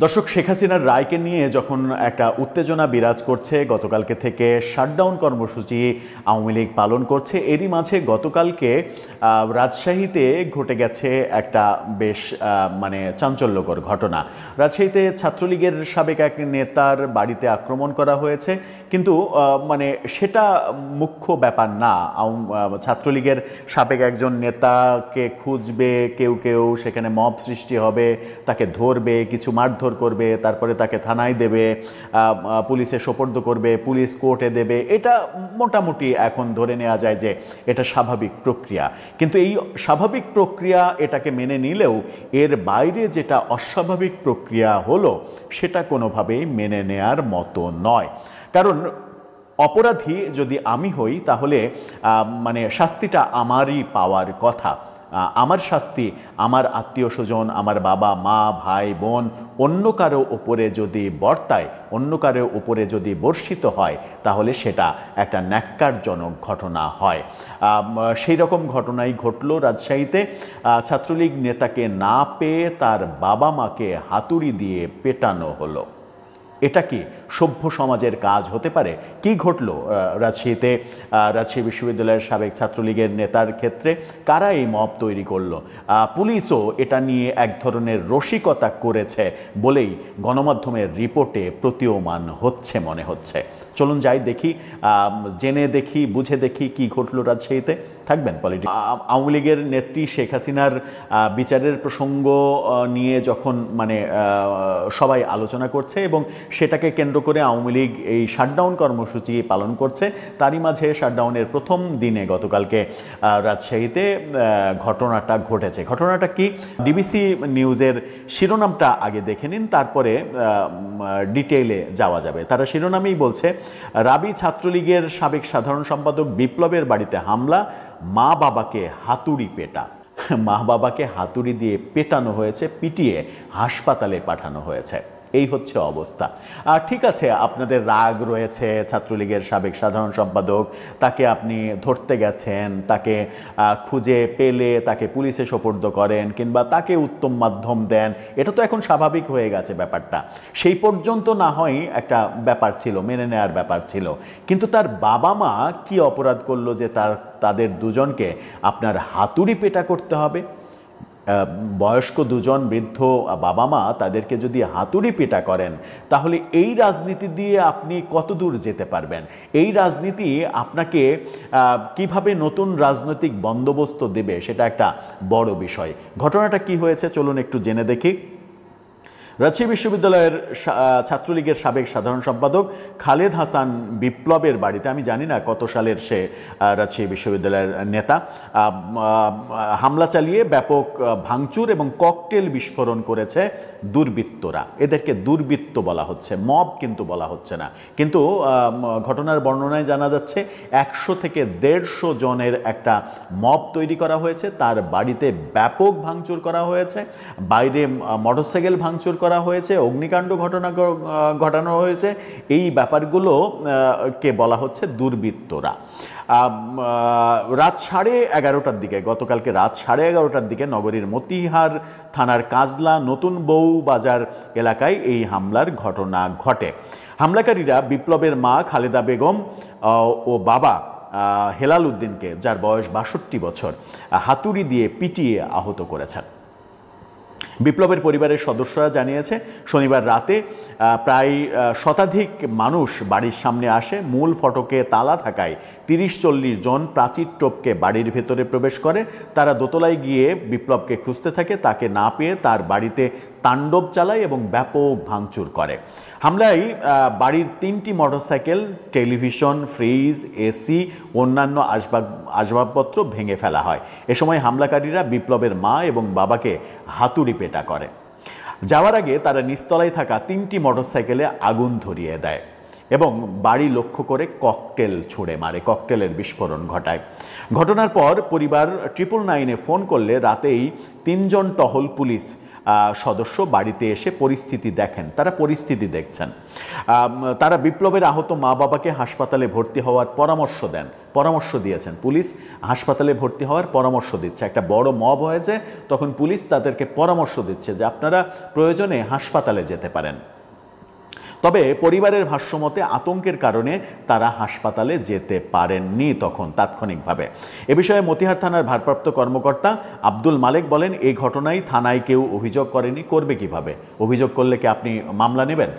দর্শক, শেখ হাসিনার রায়কে নিয়ে যখন একটা উত্তেজনা বিরাজ করছে, গতকালকে থেকে শাটডাউন কর্মসূচি আওয়ামী লীগ পালন করছে, এরই মাঝে গতকালকে রাজশাহীতে ঘটে গেছে একটা বেশ চাঞ্চল্যকর ঘটনা। রাজশাহীতে ছাত্রলীগের সাবেক এক নেতার বাড়িতে আক্রমণ করা হয়েছে, কিন্তু সেটা মুখ্য ব্যাপার না। ছাত্রলীগের সাবেক একজন নেতাকে খুঁজবে কেউ কেউ, সেখানে মব সৃষ্টি হবে, তাকে ধরবে, কিছু মারধর করবে, তারপরে তাকে থানায় দেবে, পুলিশে সোপর্দ করবে, পুলিশ কোর্টে দেবে। এটা মোটামুটি এখন ধরে নেওয়া যায় যে এটা স্বাভাবিক প্রক্রিয়া। কিন্তু এই স্বাভাবিক প্রক্রিয়া এটাকে মেনে নিলেও এর বাইরে যেটা অস্বাভাবিক প্রক্রিয়া হলো সেটা কোনোভাবেই মেনে নেয়ার মতো নয়। কারণ অপরাধী যদি আমি হই তাহলে শাস্তিটা আমারই পাওয়ার কথা। আমার শাস্তি আমার আত্মীয় স্বজন, আমার বাবা মা ভাই বোন অন্য কারো উপরে যদি বর্তায়, অন্য কারো উপরে যদি বর্ষিত হয়, তাহলে সেটা একটা ন্যাক্কারজনক ঘটনা হয়। সেই রকম ঘটনাই ঘটল রাজশাহীতে। ছাত্রলীগ নেতাকে না পেয়ে তার বাবা মাকে হাতুড়ি দিয়ে পেটানো হলো। এটা কি সভ্য সমাজের কাজ হতে পারে? কি ঘটল রাজশাহীতে? রাজশাহী বিশ্ববিদ্যালয়ের সাবেক ছাত্রলীগের নেতার ক্ষেত্রে কারা এই মব তৈরি করলো? পুলিশও এটা নিয়ে এক ধরনের রসিকতা করেছে বলেই গণমাধ্যমের রিপোর্টে প্রতীয়মান হচ্ছে মনে হচ্ছে। চলুন যাই দেখি, জেনে দেখি, বুঝে দেখি কি ঘটলো রাজশাহীতে। থাকবেন পলিটিক্স। আওয়ামী লীগের নেত্রী শেখ হাসিনার বিচারের প্রসঙ্গ নিয়ে যখন সবাই আলোচনা করছে এবং সেটাকে কেন্দ্র করে আওয়ামী লীগ এই শাটডাউন কর্মসূচি পালন করছে, তারই মাঝে শাটডাউনের প্রথম দিনে গতকালকে রাজশাহীতে ঘটনাটা ঘটেছে। ঘটনাটা কি, ডিবিসি নিউজের শিরোনামটা আগে দেখে নিন, তারপরে ডিটেইলে যাওয়া যাবে। তারা শিরোনামেই বলছে, রাবি ছাত্রলীগের সাবেক সাধারণ সম্পাদক বিপ্লবের বাড়িতে হামলা, মা বাবাকে হাতুড়ি পেটা। মা বাবাকে হাতুড়ি দিয়ে পেটানো হয়েছে, পিটিয়ে হাসপাতালে পাঠানো হয়েছে। এই হচ্ছে অবস্থা। ঠিক আছে, আপনাদের রাগ রয়েছে, ছাত্রলীগের সাবেক সাধারণ সম্পাদক, তাকে আপনি ধরতে গেছেন, তাকে খুঁজে পেলে তাকে পুলিশে সোপর্দ করেন কিংবা তাকে উত্তম মাধ্যম দেন, এটা তো এখন স্বাভাবিক হয়ে গেছে ব্যাপারটা। সেই পর্যন্ত না হয় একটা ব্যাপার ছিল, মেনে নেওয়ার ব্যাপার ছিল। কিন্তু তার বাবা মা কি অপরাধ করলো যে তাদের দুজনকে আপনার হাতুড়ি পেটা করতে হবে? বয়স্ক দুজন বৃদ্ধ বাবা মা, তাদেরকে যদি হাতুড়ি পেটা করেন, তাহলে এই রাজনীতি দিয়ে আপনি কত দূর যেতে পারবেন? এই রাজনীতি আপনাকে কিভাবে নতুন রাজনৈতিক বন্দোবস্ত দেবে, সেটা একটা বড় বিষয়। ঘটনাটা কি হয়েছে চলুন একটু জেনে দেখি। রাজশাহী বিশ্ববিদ্যালয়ের ছাত্রলীগের সাবেক সাধারণ সম্পাদক খালেদ হাসান বিপ্লবের বাড়িতে, আমি জানি না কত সালের সে রাজশাহী বিশ্ববিদ্যালয়ের নেতা, হামলা চালিয়ে ব্যাপক ভাঙচুর এবং ককটেল বিস্ফোরণ করেছে দুর্বৃত্তরা। এদেরকে দুর্বৃত্ত বলা হচ্ছে, মব কিন্তু বলা হচ্ছে না। কিন্তু ঘটনার বর্ণনায় জানা যাচ্ছে 100 থেকে 150 জনের একটা মব তৈরি করা হয়েছে, তার বাড়িতে ব্যাপক ভাঙচুর করা হয়েছে, বাইরে মোটরসাইকেল ভাঙচুর করা হয়েছে, অগ্নিকাণ্ড ঘটানো হয়েছে। এই ব্যাপারগুলো কে বলা হচ্ছে দুর্বৃত্তরা। রাত 11:30টার দিকে, গতকালকে রাত 11:30টার দিকে নগরীর মতিহার থানার কাজলা নতুন বউ বাজার এলাকায় এই হামলার ঘটনা ঘটে। হামলাকারীরা বিপ্লবের মা খালেদা বেগম ও বাবা হেলাল উদ্দিনকে, যার বয়স 62 বছর, হাতুড়ি দিয়ে পিটিয়ে আহত করেছেন। বিপ্লবের পরিবারের সদস্যরা জানিয়েছে, শনিবার রাতে প্রায় শতাধিক মানুষ বাড়ির সামনে আসে। মূল ফটকে তালা থাকায় 30-40 জন প্রাচীর টপকে বাড়ির ভেতরে প্রবেশ করে। তারা দোতলায় গিয়ে বিপ্লবকে খুঁজতে থাকে, তাকে না পেয়ে তার বাড়িতে তাণ্ডব চালায় এবং ব্যাপক ভাঙচুর করে। হামলায় বাড়ির 3টি মোটরসাইকেল, টেলিভিশন, ফ্রিজ, এসি, অন্যান্য আসবাবপত্র ভেঙে ফেলা হয়। এ সময় হামলাকারীরা বিপ্লবের মা এবং বাবাকে হাতুড়ি পেটা করে। যাওয়ার আগে তারা নিচতলায় থাকা 3টি মোটরসাইকেলে আগুন ধরিয়ে দেয় এবং বাড়ি লক্ষ্য করে ককটেল ছুড়ে মারে, ককটেলের বিস্ফোরণ ঘটায়। ঘটনার পর পরিবার 999-এ ফোন করলে রাতেই 3 জন টহল পুলিশ সদস্য বাড়িতে এসে পরিস্থিতি দেখেন। তারা পরিস্থিতি দেখছেন। তারা বিপ্লবের আহত মা বাবাকে হাসপাতালে ভর্তি হওয়ার পরামর্শ দেন। পরামর্শ দিয়েছেন, পুলিশ হাসপাতালে ভর্তি হওয়ার পরামর্শ দিচ্ছে। একটা বড় মব হয়েছে, তখন পুলিশ তাদেরকে পরামর্শ দিচ্ছে যে আপনারা প্রয়োজনে হাসপাতালে যেতে পারেন। তবে পরিবারের ভাষ্যমতে আতঙ্কের কারণে তারা হাসপাতালে যেতে পারেননি তখন তাৎক্ষণিকভাবে। এ বিষয়ে মতিহার থানার ভারপ্রাপ্ত কর্মকর্তা আব্দুল মালেক বলেন, এই ঘটনায় থানায় কেউ অভিযোগ করেনি, করবে কিভাবে? অভিযোগ করলে কি আপনি মামলা নেবেন?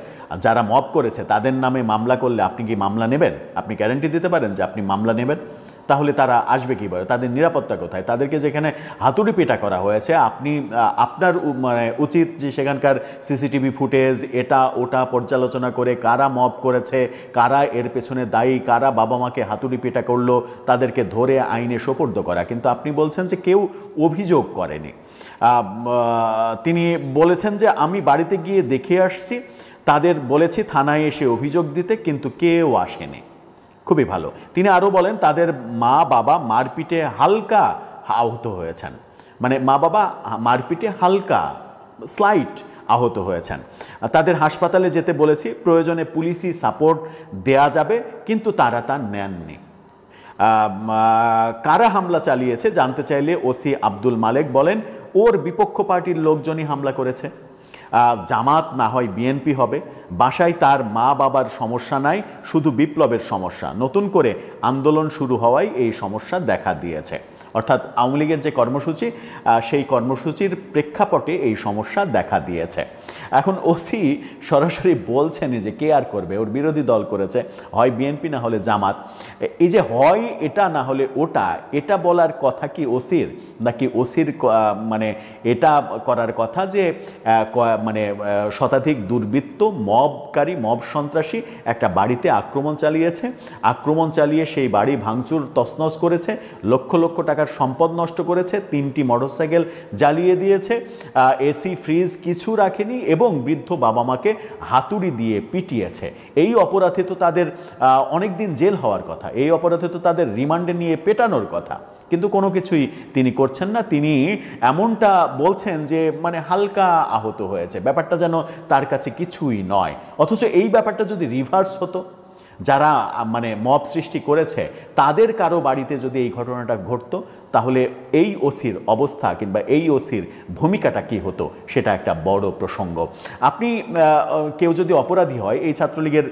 যারা মব করেছে তাদের নামে মামলা করলে আপনি কি মামলা নেবেন? আপনি গ্যারান্টি দিতে পারেন যে আপনি মামলা নেবেন? তাহলে তারা আসবে কীভাবে? তাদের নিরাপত্তা কোথায়? তাদেরকে যেখানে হাতুড়ি পেটা করা হয়েছে, আপনি আপনার মানে উচিত যে সেখানকার সিসিটিভি ফুটেজ এটা ওটা পর্যালোচনা করে কারা মব করেছে, কারা এর পেছনে দায়ী, কারা বাবা মাকে হাতুড়ি পেটা করলো, তাদেরকে ধরে আইনে সোপর্দ করা। কিন্তু আপনি বলছেন যে কেউ অভিযোগ করেনি। তিনি বলেছেন যে আমি বাড়িতে গিয়ে দেখে আসছি, তাদের বলেছি থানায় এসে অভিযোগ দিতে, কিন্তু কেউ আসেনি। খুবই ভালো। তিনি আরও বলেন তাদের মা বাবা মারপিটে হালকা আহত হয়েছেন, মানে মা বাবা মারপিটে হালকা স্লাইট আহত হয়েছেন। তাদের হাসপাতালে যেতে বলেছি, প্রয়োজনে পুলিশি সাপোর্ট দেয়া যাবে, কিন্তু তারা তা নেননি। কারা হামলা চালিয়েছে জানতে চাইলে ওসি আব্দুল মালেক বলেন, ওর বিপক্ষ পার্টির লোকজনই হামলা করেছে। জামাত না হয় বিএনপি হবে। বাসায় তার মা বাবার সমস্যা নাই, শুধু বিপ্লবের সমস্যা। নতুন করে আন্দোলন শুরু হওয়ায় এই সমস্যা দেখা দিয়েছে। অর্থাৎ আওয়ামী লীগের যে কর্মসূচি, সেই কর্মসূচির প্রেক্ষাপটে এই সমস্যা দেখা দিয়েছে। এখন ওসি সরাসরি বলছেন যে কে আর করবে, ওর বিরোধী দল করেছে, হয় বিএনপি না হলে জামাত। এই যে হয় এটা না হলে ওটা, এটা বলার কথা কি ওসির? নাকি ওসির মানে এটা করার কথা যে মানে শতাধিক দুর্বৃত্ত মবকারী মব সন্ত্রাসী একটা বাড়িতে আক্রমণ চালিয়েছে, আক্রমণ চালিয়ে সেই বাড়ি ভাঙচুর তছনছ করেছে, লক্ষ লক্ষ টাকার সম্পদ নষ্ট করেছে, 3টি মোটরসাইকেল জ্বালিয়ে দিয়েছে, এসি ফ্রিজ কিছু রাখেনি এবং বৃদ্ধ বাবা মাকে হাতুড়ি দিয়ে পিটিয়েছে। এই অপরাধে তো তাদের অনেক দিন জেল হওয়ার কথা, এই অপরাধে তো তাদের রিমান্ডে নিয়ে পেটানোর কথা, কিন্তু কোনো কিছুই তিনি করছেন না। তিনি এমনটা বলছেন যে মানে হালকা আহত হয়েছে, ব্যাপারটা যেন তার কাছে কিছুই নয়। অথচ এই ব্যাপারটা যদি রিভার্স হতো, যারা মানে মব সৃষ্টি করেছে তাদের কারো বাড়িতে যদি এই ঘটনাটা ঘটতো, তাহলে এই ওসির অবস্থা কিংবা এই ওসির ভূমিকাটা কি হতো, সেটা একটা বড় প্রসঙ্গ। আপনি কেউ যদি অপরাধী হয়, এই ছাত্রলীগের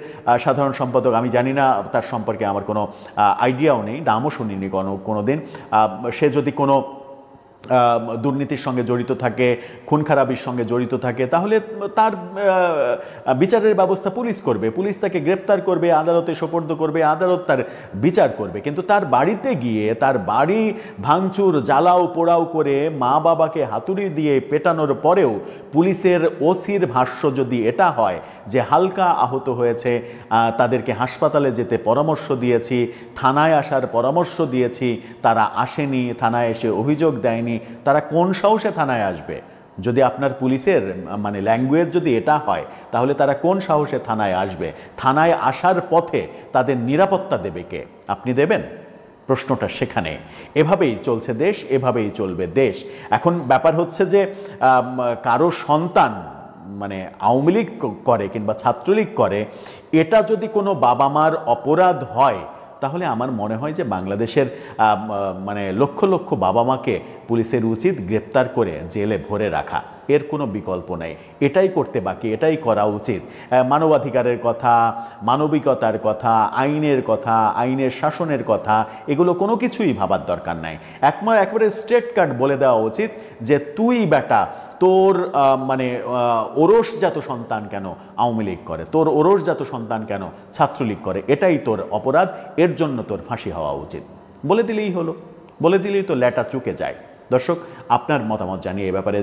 সাধারণ সম্পাদক, আমি জানি না তার সম্পর্কে আমার কোনো আইডিয়াও নেই, নামও শুনিনি কোনো দিন, সে যদি কোনো দুর্নীতির সঙ্গে জড়িত থাকে, খুন খারাপির সঙ্গে জড়িত থাকে, তাহলে তার বিচারের ব্যবস্থা পুলিশ করবে, পুলিশ তাকে গ্রেপ্তার করবে, আদালতে সোপর্দ করবে, আদালত তার বিচার করবে। কিন্তু তার বাড়িতে গিয়ে তার বাড়ি ভাঙচুর জ্বালাও পোড়াও করে মা বাবাকে হাতুড়ি দিয়ে পেটানোর পরেও পুলিশের ওসির ভাষ্য যদি এটা হয় যে হালকা আহত হয়েছে, তাদেরকে হাসপাতালে যেতে পরামর্শ দিয়েছি, থানায় আসার পরামর্শ দিয়েছি, তারা আসেনি, থানায় এসে অভিযোগ দেয়নি, তারা কোন সাহসে থানায় আসবে? যদি আপনার পুলিশের মানে ল্যাঙ্গুয়েজ যদি এটা হয়, তাহলে তারা কোন সাহসে থানায় আসবে? থানায় আসার পথে তাদের নিরাপত্তা দেবে কে? আপনি দেবেন? প্রশ্নটা সেখানে। এভাবেই চলছে দেশ, এভাবেই চলবে দেশ। এখন ব্যাপার হচ্ছে যে কারো সন্তান মানে আওয়ামী লীগ করে কিংবা ছাত্রলীগ করে, এটা যদি কোনো বাবা মার অপরাধ হয়, তাহলে আমার মনে হয় যে বাংলাদেশের মানে লক্ষ লক্ষ বাবা মাকে পুলিশের উচিত গ্রেপ্তার করে জেলে ভরে রাখা, এর কোনো বিকল্প নেই। এটাই করতে বাকি, এটাই করা উচিত। মানবাধিকারের কথা, মানবিকতার কথা, আইনের কথা, আইনের শাসনের কথা, এগুলো কোনো কিছুই ভাবার দরকার নাই। একবারে স্ট্রেট কাট বলে দেওয়া উচিত যে তুই বেটা, তোর মানে ওরসজাত সন্তান কেন আওয়ামী লীগ করে, তোর ওরসজাত সন্তান কেন ছাত্রলীগ করে, এটাই তোর অপরাধ, এর জন্য তোর ফাঁসি হওয়া উচিত। বলে দিলেই হলো, বলে দিলেই তো ল্যাটা চুকে যায়। দর্শক, আপনার মতামত জানিয়ে এ ব্যাপারে